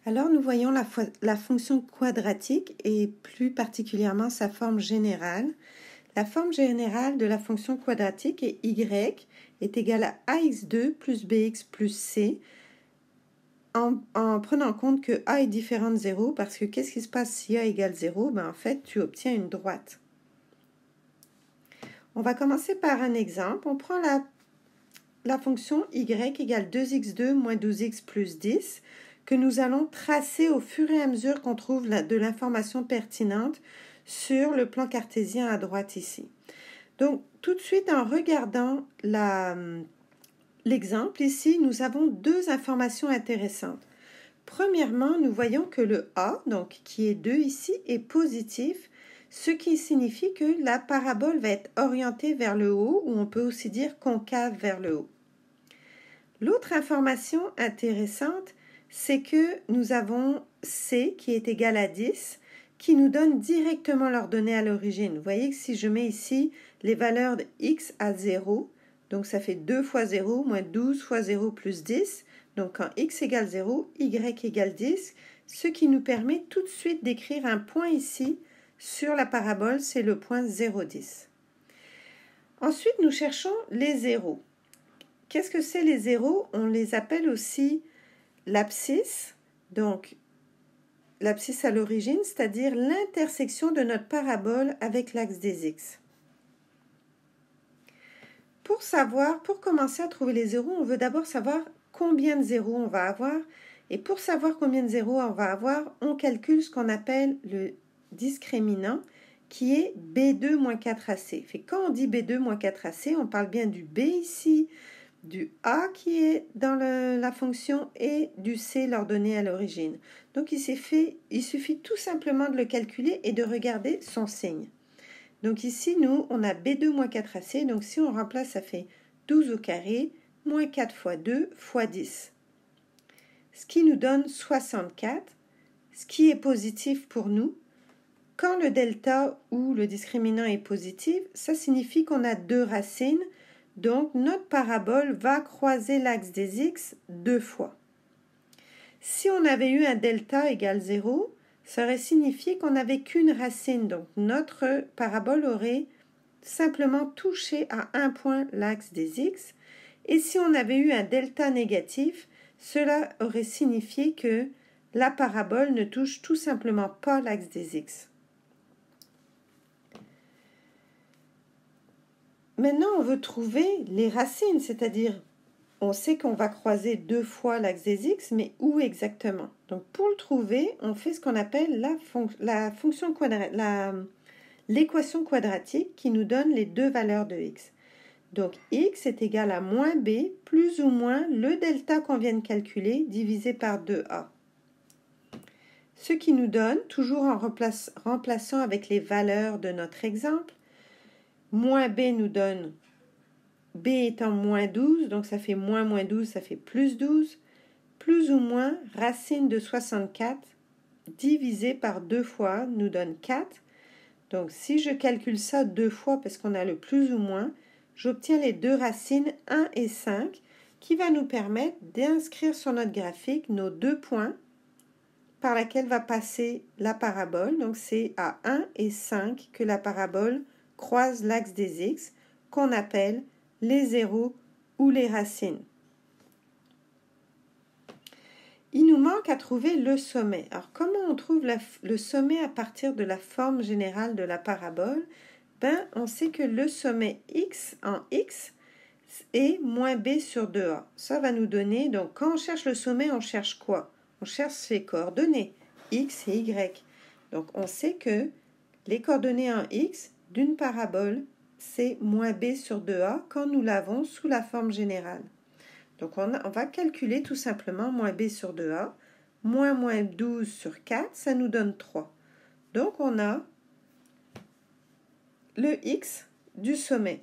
Alors nous voyons la fonction quadratique et plus particulièrement sa forme générale. La forme générale de la fonction quadratique est y est égal à ax2 plus bx plus c en prenant en compte que a est différent de 0 parce que qu'est-ce qui se passe si a égale 0? En fait, tu obtiens une droite. On va commencer par un exemple. On prend la fonction y égale 2x2 moins 12x plus 10 que nous allons tracer au fur et à mesure qu'on trouve de l'information pertinente sur le plan cartésien à droite ici. Donc, tout de suite, en regardant l'exemple, ici, nous avons deux informations intéressantes. Premièrement, nous voyons que le A, donc qui est 2 ici, est positif, ce qui signifie que la parabole va être orientée vers le haut, ou on peut aussi dire concave vers le haut. L'autre information intéressante, c'est que nous avons C qui est égal à 10, qui nous donne directement l'ordonnée à l'origine. Vous voyez que si je mets ici les valeurs de x à 0, donc ça fait 2 fois 0 moins 12 fois 0 plus 10, donc quand x égale 0, y égale 10, ce qui nous permet tout de suite d'écrire un point ici sur la parabole, c'est le point 0,10. Ensuite, nous cherchons les zéros. Qu'est-ce que c'est les zéros? On les appelle aussi l'abscisse, donc l'abscisse à l'origine, c'est-à-dire l'intersection de notre parabole avec l'axe des x. Pour commencer à trouver les zéros, on veut d'abord savoir combien de zéros on va avoir. Et pour savoir combien de zéros on va avoir, on calcule ce qu'on appelle le discriminant, qui est B2 moins 4AC. Quand on dit B2 moins 4AC, on parle bien du B ici, du A qui est dans la fonction et du C l'ordonnée à l'origine. Donc il suffit tout simplement de le calculer et de regarder son signe. Donc ici, nous, on a B2 moins 4AC, donc si on remplace, ça fait 12 au carré, moins 4 fois 2 fois 10. Ce qui nous donne 64, ce qui est positif pour nous. Quand le delta ou le discriminant est positif, ça signifie qu'on a deux racines, donc notre parabole va croiser l'axe des x deux fois. Si on avait eu un delta égale 0, ça aurait signifié qu'on n'avait qu'une racine, donc notre parabole aurait simplement touché à un point l'axe des x, et si on avait eu un delta négatif, cela aurait signifié que la parabole ne touche tout simplement pas l'axe des x. Maintenant, on veut trouver les racines, c'est-à-dire on sait qu'on va croiser deux fois l'axe des x, mais où exactement? Donc pour le trouver, on fait ce qu'on appelle l'équation quadratique qui nous donne les deux valeurs de x. Donc x est égal à moins b plus ou moins le delta qu'on vient de calculer divisé par 2a. Ce qui nous donne, toujours en remplaçant avec les valeurs de notre exemple, moins b nous donne b étant moins 12, donc ça fait moins 12, ça fait plus 12, plus ou moins racine de 64 divisé par 2 fois nous donne 4. Donc si je calcule ça deux fois parce qu'on a le plus ou moins, j'obtiens les deux racines 1 et 5 qui va nous permettre d'inscrire sur notre graphique nos deux points par lesquels va passer la parabole. Donc c'est à 1 et 5 que la parabole croise l'axe des x qu'on appelle les zéros ou les racines. Il nous manque à trouver le sommet. Alors, comment on trouve le sommet à partir de la forme générale de la parabole? On sait que le sommet x en x est moins b sur 2a. Ça va nous donner, donc quand on cherche le sommet, on cherche quoi? On cherche ses coordonnées, x et y. Donc, on sait que les coordonnées en x d'une parabole, c'est moins b sur 2a quand nous l'avons sous la forme générale. Donc on va calculer tout simplement moins b sur 2a, moins 12 sur 4, ça nous donne 3. Donc on a le x du sommet.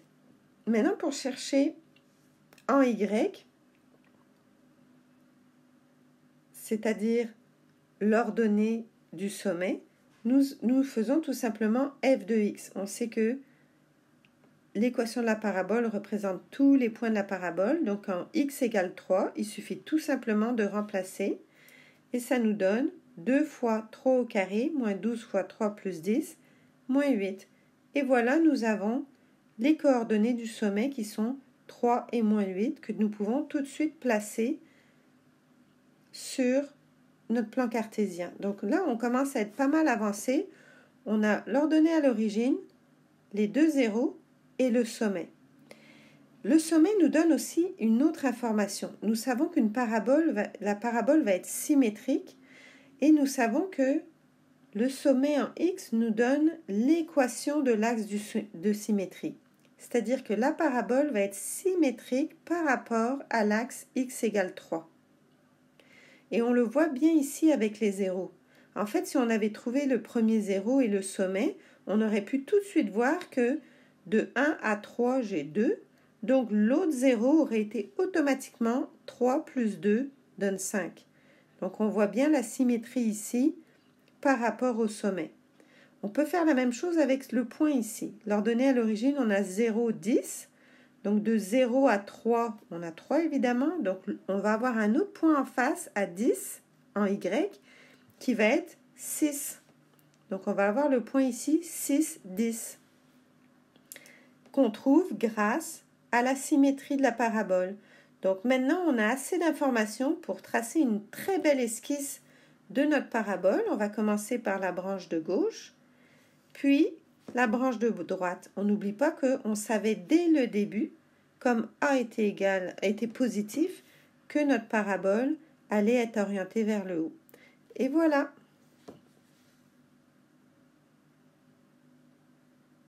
Maintenant pour chercher en y, c'est-à-dire l'ordonnée du sommet, nous faisons tout simplement f de x. On sait que l'équation de la parabole représente tous les points de la parabole. Donc, quand x égale 3, il suffit tout simplement de remplacer. et ça nous donne 2 fois 3 au carré, moins 12 fois 3 plus 10, moins 8. Et voilà, nous avons les coordonnées du sommet qui sont 3 et moins 8 que nous pouvons tout de suite placer sur notre plan cartésien. Donc là, on commence à être pas mal avancé. On a l'ordonnée à l'origine, les deux zéros et le sommet. Le sommet nous donne aussi une autre information. Nous savons qu'une parabole, la parabole va être symétrique et nous savons que le sommet en x nous donne l'équation de l'axe de symétrie. C'est-à-dire que la parabole va être symétrique par rapport à l'axe x égale 3. Et on le voit bien ici avec les zéros. En fait, si on avait trouvé le premier zéro et le sommet, on aurait pu tout de suite voir que de 1 à 3, j'ai 2. Donc l'autre zéro aurait été automatiquement 3 plus 2 donne 5. Donc on voit bien la symétrie ici par rapport au sommet. On peut faire la même chose avec le point ici. L'ordonnée à l'origine, on a 0, 10. Donc de 0 à 3, on a 3 évidemment. Donc on va avoir un autre point en face à 10 en Y qui va être 6. Donc on va avoir le point ici 6, 10 qu'on trouve grâce à la symétrie de la parabole. Donc maintenant on a assez d'informations pour tracer une très belle esquisse de notre parabole. On va commencer par la branche de gauche, puis la branche de droite. On n'oublie pas qu'on savait dès le début, comme A était positif, que notre parabole allait être orientée vers le haut. Et voilà.